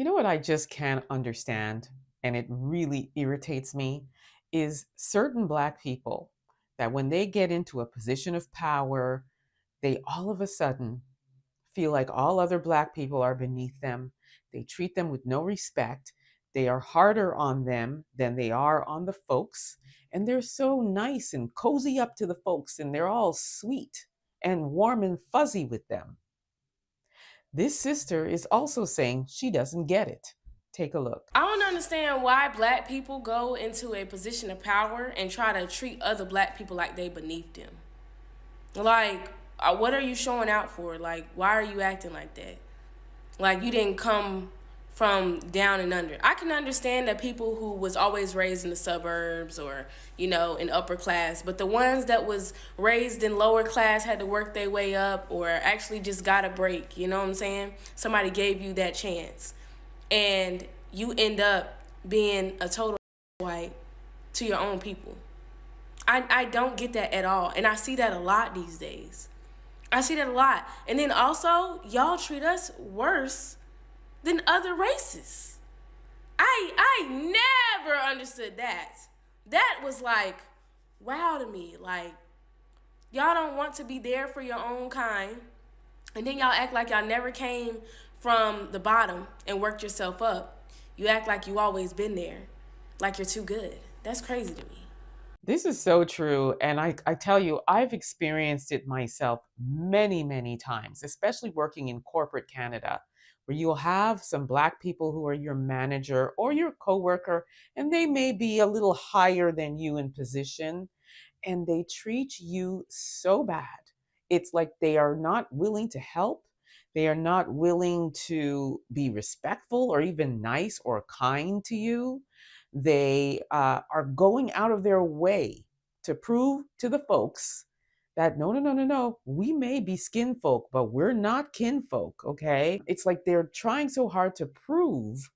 You know what I just can't understand, and it really irritates me, is certain Black people that when they get into a position of power, they all of a sudden feel like all other Black people are beneath them. They treat them with no respect. They are harder on them than they are on the folks. And they're so nice and cozy up to the folks, and they're all sweet and warm and fuzzy with them. This sister is also saying she doesn't get it. Take a look. I don't understand why black people go into a position of power and try to treat other black people like they beneath them. Like, what are you showing out for? Like, why are you acting like that? Like, you didn't come from down and under. I can understand that people who was always raised in the suburbs or, in upper class, but the ones that was raised in lower class had to work their way up or actually just got a break, you know what I'm saying? Somebody gave you that chance. And you end up being a total white to your own people. I don't get that at all. And I see that a lot these days. I see that a lot. And then also, y'all treat us worse than other races. I never understood that. That was like, wow to me. Like, y'all don't want to be there for your own kind. And then y'all act like y'all never came from the bottom and worked yourself up. You act like you always been there, like you're too good. That's crazy to me. This is so true. And I tell you, I've experienced it myself many, many times, especially working in corporate Canada, where you'll have some Black people who are your manager or your coworker, and they may be a little higher than you in position, and they treat you so bad. It's like they are not willing to help. They are not willing to be respectful or even nice or kind to you. They are going out of their way to prove to the folks that no, no, no, no, no, we may be skin folk, but we're not kinfolk, okay? It's like they're trying so hard to prove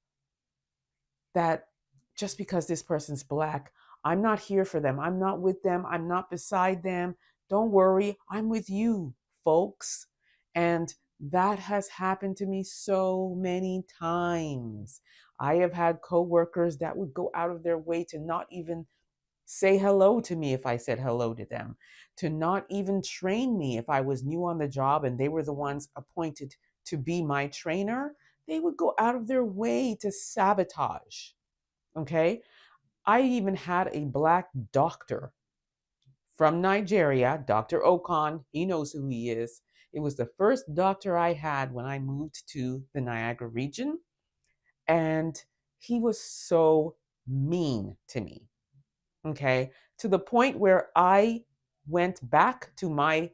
that just because this person's Black, I'm not here for them. I'm not with them. I'm not beside them. Don't worry, I'm with you, folks. And that has happened to me so many times. I have had coworkers that would go out of their way to not even say hello to me if I said hello to them, to not even train me if I was new on the job and they were the ones appointed to be my trainer. They would go out of their way to sabotage. Okay. I even had a Black doctor from Nigeria, Dr. Okon. He knows who he is. It was the first doctor I had when I moved to the Niagara region. And he was so mean to me. Okay. To the point where I went back to my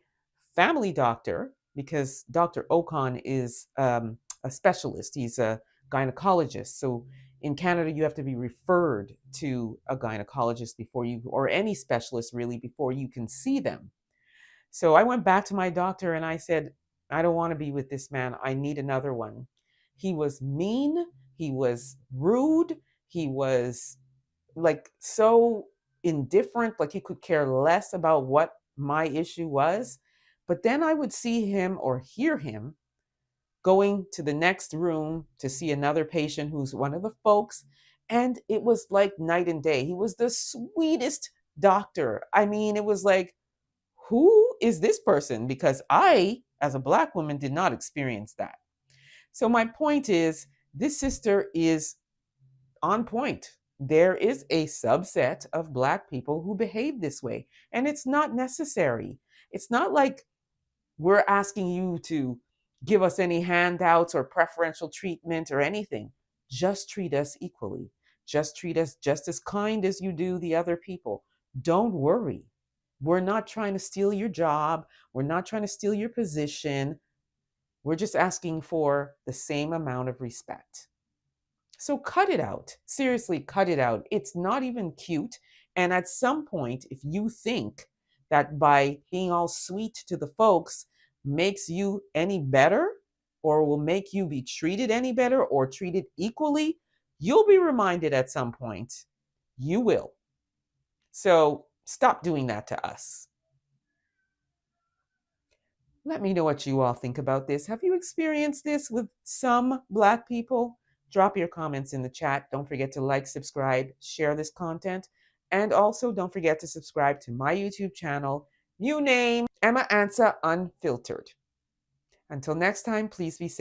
family doctor because Dr. Okon is a specialist. He's a gynecologist. So in Canada, you have to be referred to a gynecologist before you, or any specialist really, before you can see them. So I went back to my doctor and I said, I don't want to be with this man. I need another one. He was mean. He was rude. He was like so indifferent, like he could care less about what my issue was. But then I would see him or hear him going to the next room to see another patient who's one of the folks. And it was like night and day. He was the sweetest doctor. I mean, it was like, who is this person? Because I, as a Black woman, did not experience that. So my point is, this sister is on point. There is a subset of Black people who behave this way, and it's not necessary. It's not like we're asking you to give us any handouts or preferential treatment or anything. Just treat us equally. Just treat us just as kind as you do the other people. Don't worry. We're not trying to steal your job. We're not trying to steal your position. We're just asking for the same amount of respect. So cut it out. Seriously, cut it out. It's not even cute. And at some point, if you think that by being all sweet to the folks makes you any better or will make you be treated any better or treated equally, you'll be reminded at some point. You will. So stop doing that to us. Let me know what you all think about this. Have you experienced this with some Black people? Drop your comments in the chat. Don't forget to like, subscribe, share this content. And also don't forget to subscribe to my YouTube channel. New name, Emma Ansah Unfiltered. Until next time, please be safe.